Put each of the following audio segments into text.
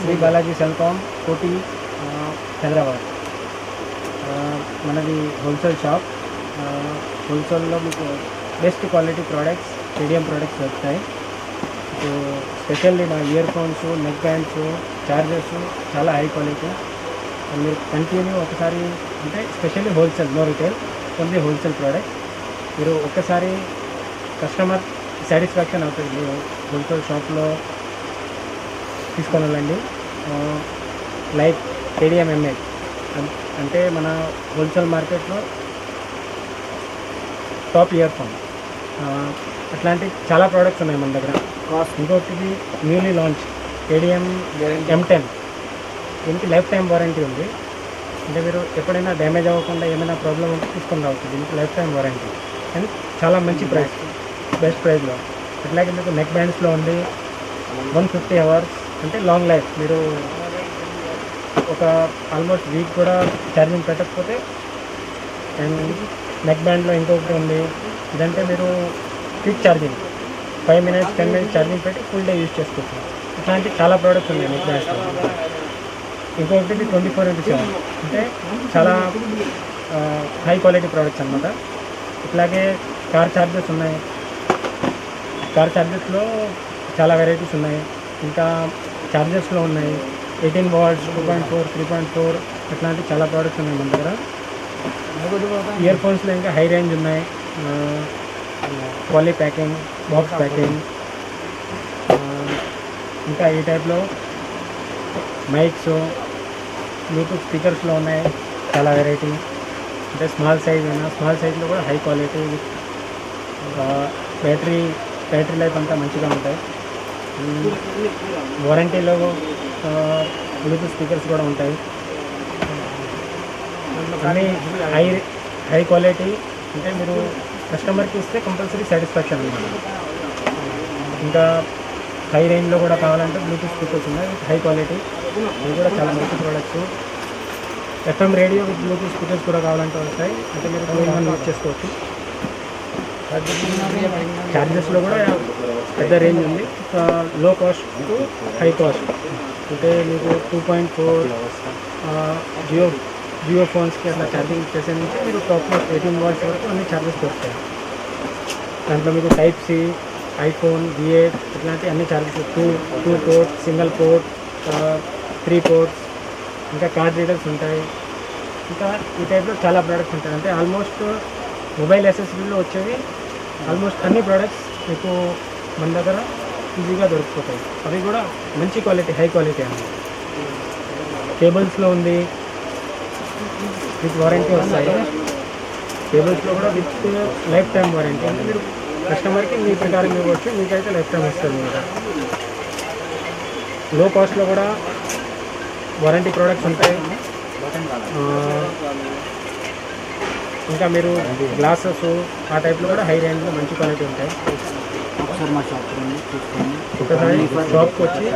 శ్రీ బాలాజీ సెల్కామ్ కోటి హైదరాబాద్. మనది wholesale shop. హోల్సేల్లో మీకు best quality products, KDM products దొరుకుతాయి. సో స్పెషల్లీ మా earphones, neck bands, chargers చాలా హై క్వాలిటీ. మీరు కంటిన్యూ ఒకసారి అంటే specially wholesale, no retail, only wholesale product. మీరు ఒక్కసారి కస్టమర్ సాటిస్ఫాక్షన్ అవుతుంది మీరు హోల్సేల్ షాప్లో తీసుకోవాలండి. లైక్ కేడిఎం ఎంఎల్ అంటే మన హోల్సేల్ మార్కెట్లో టాప్ ఇయర్ ఫోన్. అట్లాంటి చాలా ప్రోడక్ట్స్ ఉన్నాయి మన దగ్గర. ఇంకొకటి న్యూలీ లాంచ్ కేడిఎం M10. దీనికి లైఫ్ టైం వారంటీ ఉంది. అంటే మీరు ఎప్పుడైనా డ్యామేజ్ అవ్వకుండా ఏమైనా ప్రాబ్లం ఉంటే తీసుకొని రావచ్చు. దీనికి లైఫ్ టైం వారంటీ అని చాలా మంచి ప్రైస్, బెస్ట్ ప్రైస్లో. అట్లాగే మీకు నెక్ బ్యాండ్స్లో ఉంది 150 అవర్స్ అంటే లాంగ్ లైఫ్. మీరు ఒక ఆల్మోస్ట్ వీక్ కూడా ఛార్జింగ్ పెట్టకపోతే. అండ్ నెక్ బ్యాండ్లో ఇంకొకటి ఉంది, ఇదంటే మీరు quick charging 5 minutes 10 minutes charging పెట్టి ఫుల్ డే యూజ్ చేసుకోవచ్చు. ఇట్లాంటి చాలా ప్రోడక్ట్స్ ఉన్నాయి నెక్ బ్యాండ్స్లో. ఇంకొకటి 24/7 అంటే చాలా హై క్వాలిటీ ప్రోడక్ట్స్ అన్నమాట. ఇట్లాగే కార్ ఛార్జర్స్ ఉన్నాయి. కార్ ఛార్జర్స్లో చాలా వెరైటీస్ ఉన్నాయి. ఇంకా ఛార్జర్స్లో ఉన్నాయి 18 watts, 2.4, 3.4 అట్లాంటి చాలా ప్రోడక్ట్స్ ఉన్నాయి మన దగ్గర. ఇయర్ ఫోన్స్లో ఇంకా హై రేంజ్ ఉన్నాయి. పాలీ ప్యాకింగ్, బాక్స్ ప్యాకింగ్, ఇంకా ఈ టైప్లో మైక్స్, బ్లూటూత్ స్పీకర్స్లో ఉన్నాయి చాలా వెరైటీ. అంటే స్మాల్ సైజ్ అయినా, స్మాల్ సైజ్లో కూడా హై క్వాలిటీ. బ్యాటరీ లైఫ్ అంతా మంచిగా ఉంటాయి. వారంటీలో బ్లూటూత్ స్పీకర్స్ కూడా ఉంటాయి. అన్నీ హై క్వాలిటీ. అంటే మీరు కస్టమర్కి ఇస్తే కంపల్సరీ సాటిస్ఫాక్షన్ అన్నమాట. ఇంకా హై రేంజ్లో కూడా కావాలంటే బ్లూటూత్ స్పీకర్స్ ఉన్నాయి హై క్వాలిటీ. ఇవి కూడా చాలా మంచి products. FM radio with Bluetooth speakers కూడా కావాలంటే వస్తాయి. అంటే మీరు 2-in-1 యూజ్ చేసుకోవచ్చు. ఛార్జెస్లో కూడా పెద్ద రేంజ్ ఉంది. లో కాస్ట్ టు హై కాస్ట్. అంటే మీకు 2.4 జియో ఫోన్స్కి అట్లా ఛార్జింగ్ చేసే నుంచి మీరు టాప్లో 18 watts వరకు అన్ని ఛార్జెస్ దొరుకుతాయి. దాంట్లో మీకు Type-C, iPhone, V8 ఇట్లాంటి అన్ని charges, 2 ports, single port, 3 ports, ఇంకా కార్డ్ రీడర్స్ ఉంటాయి. ఇంకా ఈ టైప్లో చాలా ప్రోడక్ట్స్ ఉంటాయి. అంటే ఆల్మోస్ట్ మొబైల్ యాక్సెసరీలో వచ్చేవి ఆల్మోస్ట్ అన్ని ప్రోడక్ట్స్ మీకు మన దగ్గర ఈజీగా దొరికిపోతాయి. అవి కూడా మంచి క్వాలిటీ, హై క్వాలిటీ అన్నమాట. కేబుల్స్లో ఉంది విత్ వారంటీ వస్తాయి. కేబుల్స్లో కూడా విత్ లైఫ్ టైం వారంటీ. అంటే మీరు కస్టమర్కి మీ ప్రకారం ఇవ్వచ్చు, మీకైతే లైఫ్ టైం వస్తుంది కదా. లో కాస్ట్లో కూడా వారంటీ ప్రోడక్ట్స్ ఉంటాయి. ఇంకా మీరు గ్లాసెస్ ఆ టైప్లో కూడా హై రేంజ్లో మంచి క్వాలిటీ ఉంటాయి. ఒకసారి మా షాప్ చూసుకోండి. ఒకసారి షాప్కి వచ్చి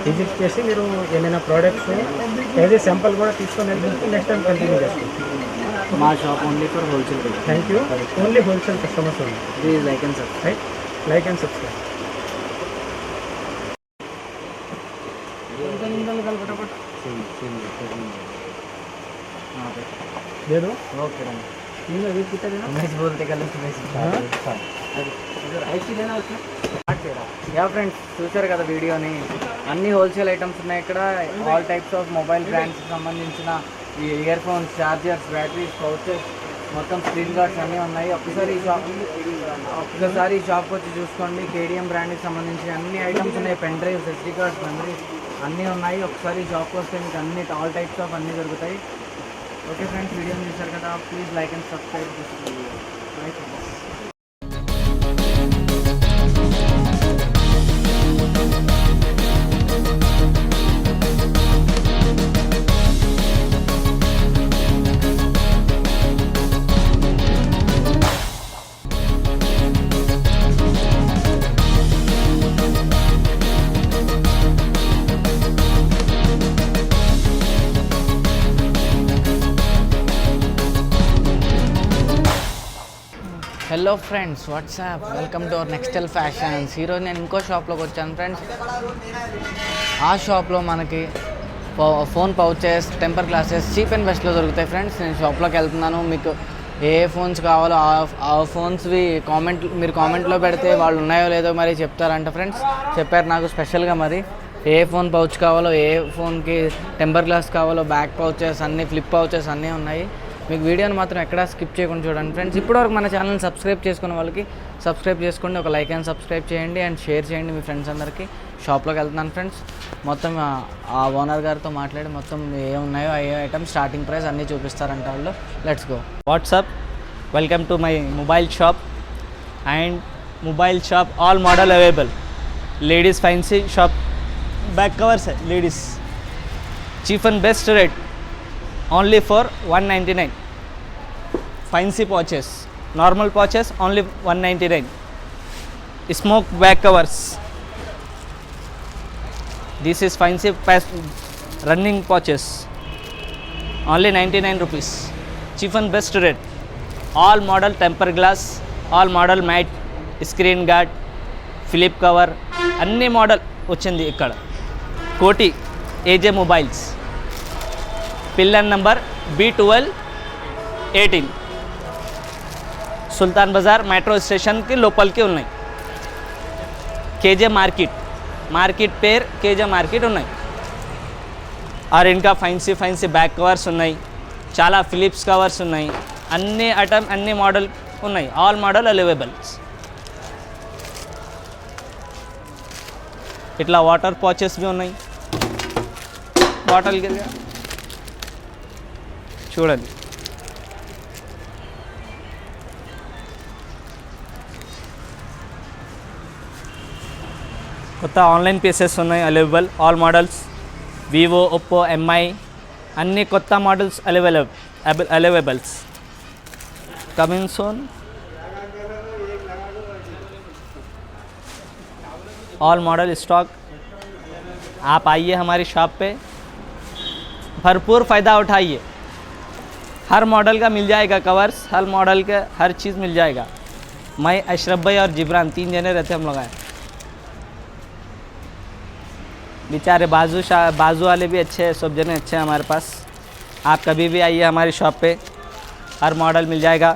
విజిట్ చేసి మీరు ఏమైనా ప్రోడక్ట్స్ ఏది శాంపుల్ కూడా తీసుకొని వెళ్తే నెక్స్ట్ టైం కంటిన్యూ చేసుకోవచ్చు. మా shop only for wholesale. Thank you. Only wholesale customers ఉంది. Please like and subscribe. Like and subscribe. दे दो. Okay done. ये अभी कितना देना? मैच बोलते कल యా ఫ్రెండ్స్, చూసారు కదా వీడియోని. అన్ని హోల్సేల్ ఐటమ్స్ ఉన్నాయి ఇక్కడ. ఆల్ టైప్స్ ఆఫ్ మొబైల్ బ్రాండ్స్కి సంబంధించిన ఈ ear phones, chargers, batteries, pouches, మొత్తం స్క్రీన్ గార్డ్స్ అన్నీ ఉన్నాయి. ఒక్కసారి ఈ షాప్కి వచ్చి చూసుకోండి. కేడిఎం బ్రాండ్కి సంబంధించిన అన్ని ఐటమ్స్ ఉన్నాయి. Pen drives, SD cards, memories అన్నీ ఉన్నాయి. ఒకసారి ఈ షాప్కి వస్తే మీకు అన్ని ఆల్ టైప్స్ ఆఫ్ అన్నీ దొరుకుతాయి. ఓకే ఫ్రెండ్స్, వీడియోని చూసారు కదా. Please like and subscribe. Hello friends, what's up, welcome to our Nextel fashions. ఈరోజు నేను ఇంకో షాప్లోకి వచ్చాను ఫ్రెండ్స్. ఆ షాప్లో మనకి phone pouches, temper glasses cheap and బెస్ట్లో దొరుకుతాయి ఫ్రెండ్స్. నేను షాప్లోకి వెళ్తున్నాను. మీకు ఏ ఫోన్స్ కావాలో ఆ ఫోన్స్వి మీరు కామెంట్లో పెడితే వాళ్ళు ఉన్నాయో లేదో మరి చెప్తారంట ఫ్రెండ్స్. చెప్పారు నాకు స్పెషల్గా. మరి ఏ ఫోన్ పౌచ్ కావాలో, ఏ ఫోన్కి టెంపర్ గ్లాస్ కావాలో, బ్యాక్ పౌచెస్ అన్నీ, ఫ్లిప్ పౌచెస్ అన్నీ ఉన్నాయి. మీకు వీడియోని మాత్రం ఎక్కడా స్కిప్ చేయకుండా చూడండి ఫ్రెండ్స్. ఇప్పటివరకు మన ఛానల్ని సబ్స్క్రైబ్ చేసుకున్న వాళ్ళకి సబ్స్క్రైబ్ చేసుకోండి, ఒక లైక్ అండ్ సబ్స్క్రైబ్ చేయండి అండ్ షేర్ చేయండి మీ ఫ్రెండ్స్ అందరికీ. షాప్లోకి వెళ్తున్నాను ఫ్రెండ్స్. మొత్తం ఆ ఓనర్ గారితో మాట్లాడి మొత్తం ఏ ఉన్నాయో ఏ ఐటమ్ స్టార్టింగ్ ప్రైస్ అన్నీ చూపిస్తారంట వాళ్ళు. Let's go. What's up, welcome to my mobile shop and mobile shop all model available. Ladies fancy shop, back covers है ladies, cheap and best rate only for 199. Fancy pouches, normal pouches only 199. Smoke back covers, this is fancy running pouches only 99 rupees. Cheap and best rate. All model temper glass, all model matte, screen guard, flip cover अन्नी model వచ్చింది ఇక్కడ. కోటి ఏజే mobiles, pillar number B1218, సుల్తాన్ Bazar metro స్టేషన్కి లోపలికి ఉన్నాయి. KJ market పేరు KJ market ఉన్నాయి. और इनका फैंसी बैक कवर्स ఉన్నాయి, చాలా ఫిలిప్స్ కవర్స్ ఉన్నాయి, అన్ని ఐటమ్ అన్ని మోడల్ ఉన్నాయి. All model availables. ఇట్లా వాటర్ పాచెస్ भी ఉన్నాయి. బాటిల్కి చూడండి. కొత్త ఆన్లైన్ పీసెస్ ఉన్నాయి available. All models, Vivo, Oppo, MI అన్ని కొత్త మోడల్స్ అవైలబుల్స్. कमिंग सोन. All model stock. आप आइए हमारी शॉप पे, भरपूर फ़ायदा उठाइए. हर मॉडल का मिल जाएगा कवर्स, हर मॉडल का हर चीज़ मिल जाएगा. मैं, अशरफ भाई और जिब्रान 3 जने रहते हम लोग आए. बेचारे बाजू वाले भी अच्छे हैं, सब जने अच्छे हैं हमारे पास. आप कभी भी आइए हमारी शॉप पे, हर मॉडल मिल जाएगा.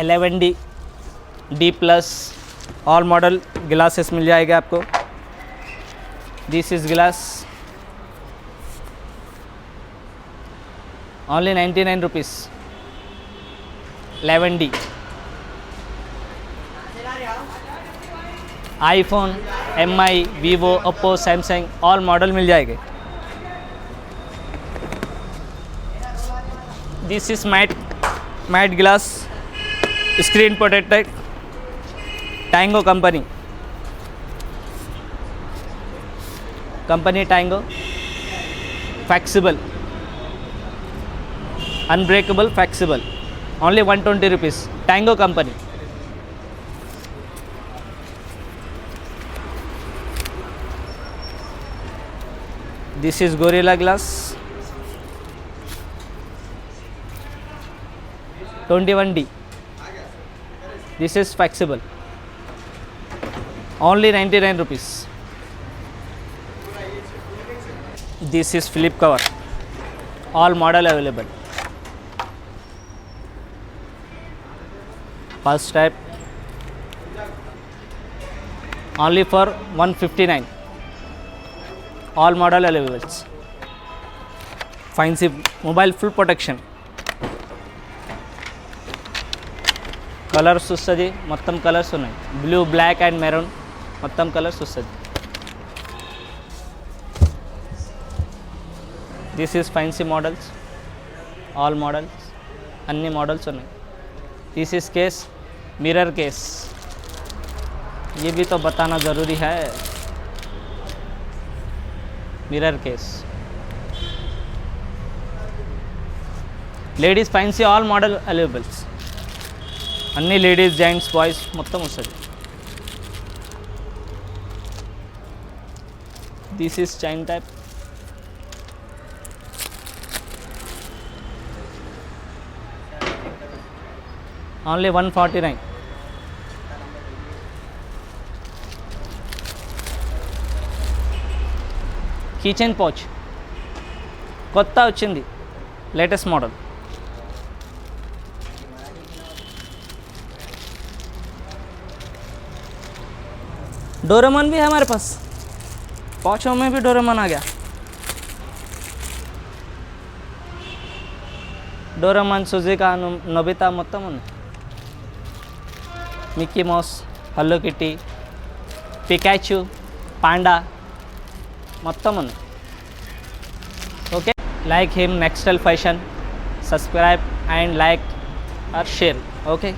11D, D+, all model glasses मिल जाएगा आपको. This is glass only 99 rupees. 11D. IPhone, MI, Vivo, Oppo, Samsung all model मिल जाएंगे. This is matte glass, screen protected, Tango company Tango, flexible, unbreakable, flexible, only 120 rupees. Tango company. This is Gorilla glass 21D. This is flexible, only 99 rupees. This is flip cover, all model available. First type only for 159. All model availables. Fancy mobile full protection. Colours వస్తుంది, మొత్తం colours ఉన్నాయి. Blue, black and maroon మొత్తం colours వస్తుంది. This is fancy models, all models, अन्नी models ఉన్నాయి. This is case, mirror case, ये भी तो बताना ज़रूरी है. Mirror case. Ladies fancy all model availables. అన్ని లేడీస్, జెంట్స్, బాయ్స్ మొత్తం వస్తుంది. This is chain type. Only 149. Kitchen pouch కొత్త వచ్చింది, లేటెస్ట్ मॉडल। डोरेमोन भी है हमारे पास, पौचों में भी डोरेमोन आ गया। डोरेमोन, सुजुका, नोबिता మొత్తం ఉంది। Mickey mouse, hello kitty, Pikachu, panda మొత్తం ఉంది। Okay, like him Nextel Fashion, subscribe and like or share. Okay.